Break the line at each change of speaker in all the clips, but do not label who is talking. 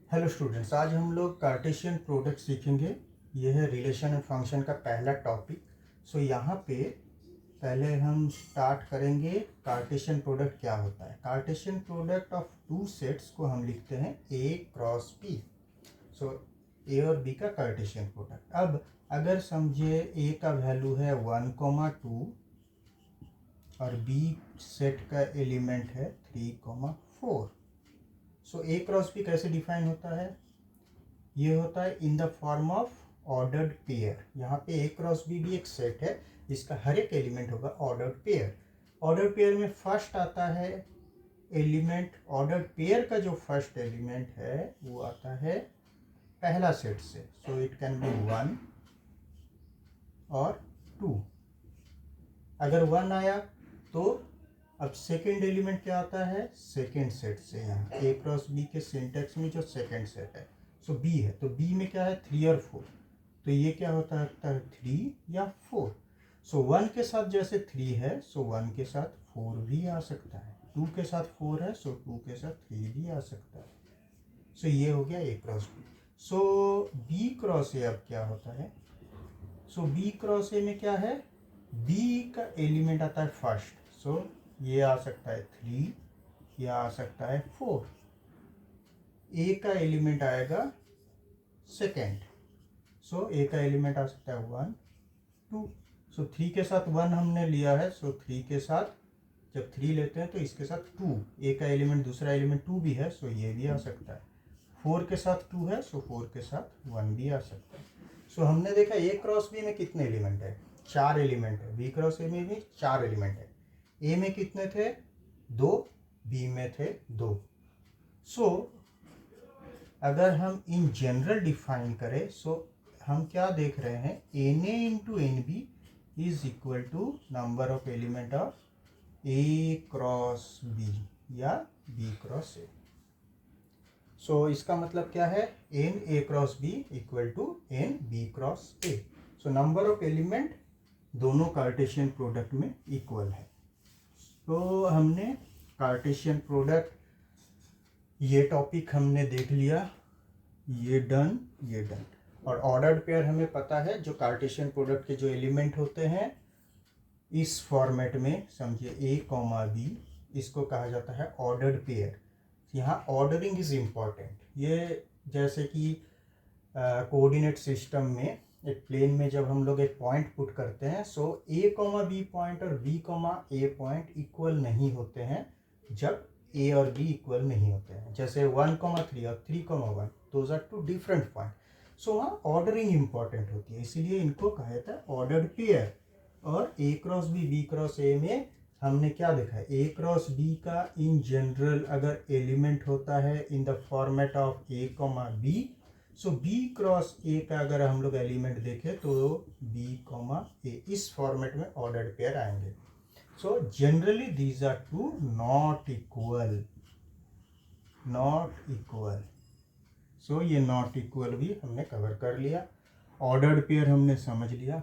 Hello students, आज हम लोग कार्टेशियन प्रोडक्ट सीखेंगे। ये है रिलेशन एंड फंक्शन का पहला टॉपिक। सो यहाँ पे पहले हम स्टार्ट करेंगे कार्टेशियन प्रोडक्ट क्या होता है। Cartesian product of two sets को हम लिखते हैं ए क्रॉस बी। सो ए और बी का कार्टेशियन प्रोडक्ट। अब अगर समझे ए का वैल्यू है 1,2 और बी सेट का एलिमेंट है 3,4। सो ए क्रॉस बी कैसे डिफाइन होता है? ये होता है in the form of ordered pair. यहाँ पे ए क्रॉस बी भी एक सेट है जिसका हर एक एलिमेंट होगा ऑर्डर्ड पेयर। ऑर्डर्ड पेयर में फर्स्ट आता है एलिमेंट, ऑर्डर्ड पेयर का जो फर्स्ट एलिमेंट है वो आता है पहला सेट से। सो इट कैन बी 1 और 2। अगर 1 आया तो अब सेकेंड एलिमेंट क्या आता है सेकेंड सेट से। यहाँ ए क्रॉस बी के सिंटेक्स में जो सेकेंड सेट है सो बी है, तो बी में क्या है 3 और 4, तो ये क्या होता है 3 या 4। सो 1 के साथ जैसे 3 है सो 1 के साथ 4 भी आ सकता है, 2 के साथ 4 है सो 2 के साथ 3 भी आ सकता है। सो ये हो गया A cross B. So B cross A अब क्या होता है? सो बी क्रॉस ए में क्या है, बी का एलिमेंट आता है फर्स्ट। सो ये आ सकता है 3 या आ सकता है 4। ए का एलिमेंट आएगा सेकेंड। सो ए का एलिमेंट आ सकता है 1 2। सो 3 के साथ 1 हमने लिया है, सो 3 के साथ जब 3 लेते हैं तो इसके साथ 2, ए का एलिमेंट दूसरा एलिमेंट 2 भी है सो ये भी आ सकता है। 4 के साथ 2 है सो 4 के साथ 1 भी आ सकता है। सो हमने देखा ए क्रॉस बी में कितने एलिमेंट है, 4 एलिमेंट है। बी क्रॉस ए में भी 4 एलिमेंट है। ए में कितने थे 2, बी में थे 2। सो अगर हम इन जनरल डिफाइन करें सो हम क्या देख रहे हैं, n A into n B is equal to number of element of A cross B या बी क्रॉस ए। सो इसका मतलब क्या है, n A cross B equal to n B cross A. So number of element दोनों Cartesian product में equal है। तो हमने कार्टेशियन प्रोडक्ट ये टॉपिक हमने देख लिया, ये डन ये डन। और ऑर्डर्ड पेयर हमें पता है, जो कार्टेशियन प्रोडक्ट के जो एलिमेंट होते हैं इस फॉर्मेट में समझिए ए कॉमा बी, इसको कहा जाता है ऑर्डर्ड पेयर। यहाँ ऑर्डरिंग इज इम्पॉर्टेंट। ये जैसे कि कोऑर्डिनेट सिस्टम में एक प्लेन में जब हम लोग एक पॉइंट पुट करते हैं सो ए कॉमा बी पॉइंट और बी कॉमा ए पॉइंट इक्वल नहीं होते हैं जब ए और बी इक्वल नहीं होते हैं। जैसे 1,3 और 3,1, those are two different point. So वहाँ ऑर्डरिंग इंपॉर्टेंट होती है, इसीलिए इनको कहा जाता है ऑर्डर्ड पेयर। और ए क्रॉस बी क्रॉस ए में हमने क्या देखा है, ए क्रॉस बी का इन जनरल अगर एलिमेंट होता है in the format of A comma B, so B cross A का अगर हम लोग एलिमेंट देखें तो बी कॉमा ए, इस फॉर्मेट में ऑर्डर्ड पेयर आएंगे। So generally these are two not equal, not equal. So ये नॉट इक्वल भी हमने कवर कर लिया, ऑर्डर्ड पेयर हमने समझ लिया।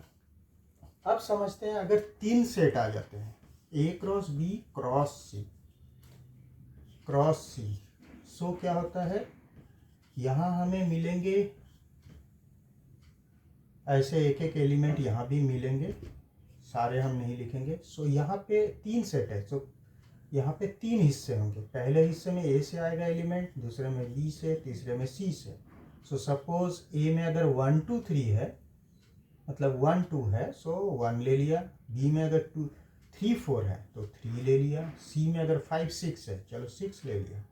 अब समझते हैं अगर 3 सेट आ जाते हैं ए क्रॉस बी क्रॉस सी, क्रॉस सी, सो क्या होता है, यहाँ हमें मिलेंगे ऐसे एक एक एलिमेंट, यहाँ भी मिलेंगे, सारे हम नहीं लिखेंगे। सो यहाँ पे 3 सेट है, सो यहाँ पे 3 हिस्से होंगे। पहले हिस्से में ए से आएगा एलिमेंट, दूसरे में बी से, तीसरे में सी से। सो सपोज ए में अगर 1 2 3 है, मतलब 1 2 है सो 1 ले लिया। बी में अगर 2 3 4 है तो 3 ले लिया। सी में अगर 5 6 है चलो 6 ले लिया।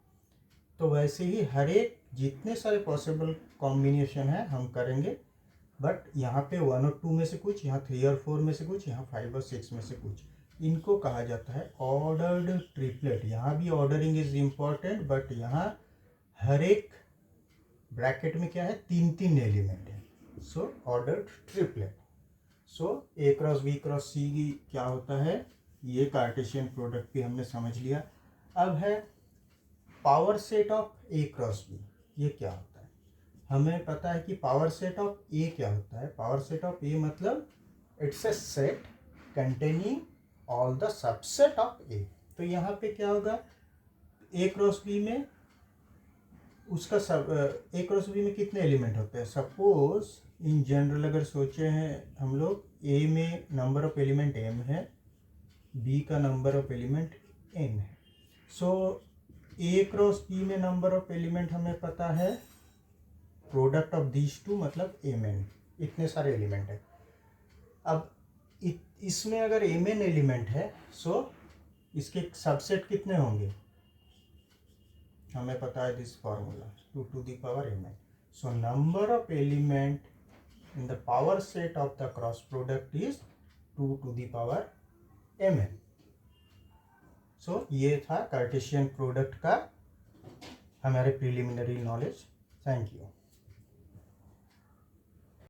तो वैसे ही हर एक जितने सारे पॉसिबल कॉम्बिनेशन है हम करेंगे, बट यहाँ पे 1 और 2 में से कुछ, यहाँ 3 और 4 में से कुछ, यहाँ 5 और 6 में से कुछ, इनको कहा जाता है ऑर्डर्ड ट्रिपलेट। यहाँ भी ऑर्डरिंग इज इम्पॉर्टेंट, बट यहाँ हर एक ब्रैकेट में क्या है 3 एलिमेंट है, सो ऑर्डर्ड ट्रिपलेट। सो ए क्रॉस बी क्रॉस सी क्या होता है, ये कार्टेशियन प्रोडक्ट भी हमने समझ लिया। अब है power set of A cross B, ये क्या होता है? हमें पता है कि पावर सेट ऑफ ए क्या होता है। पावर सेट ऑफ ए मतलब it's a set containing all the subset of A. तो यहाँ पे क्या होगा, ए क्रॉस बी में उसका सब ए क्रॉस बी में कितने एलिमेंट होते हैं? सपोज इन जनरल अगर सोचे हैं हम लोग, ए में नंबर ऑफ एलिमेंट एम है, बी का नंबर ऑफ एलिमेंट एन है। सो ए क्रॉस बी में नंबर ऑफ एलिमेंट हमें पता है, प्रोडक्ट ऑफ दीज टू मतलब एम एन, इतने सारे एलिमेंट है। अब इसमें अगर एम एन एलिमेंट है, सो इसके सबसेट कितने होंगे? हमें पता है this formula 2 to the power mn. So number of element in the power set of the cross product is 2 to the power mn. So ये था कार्टेशियन प्रोडक्ट का हमारे प्रिलिमिनरी नॉलेज। Thank you.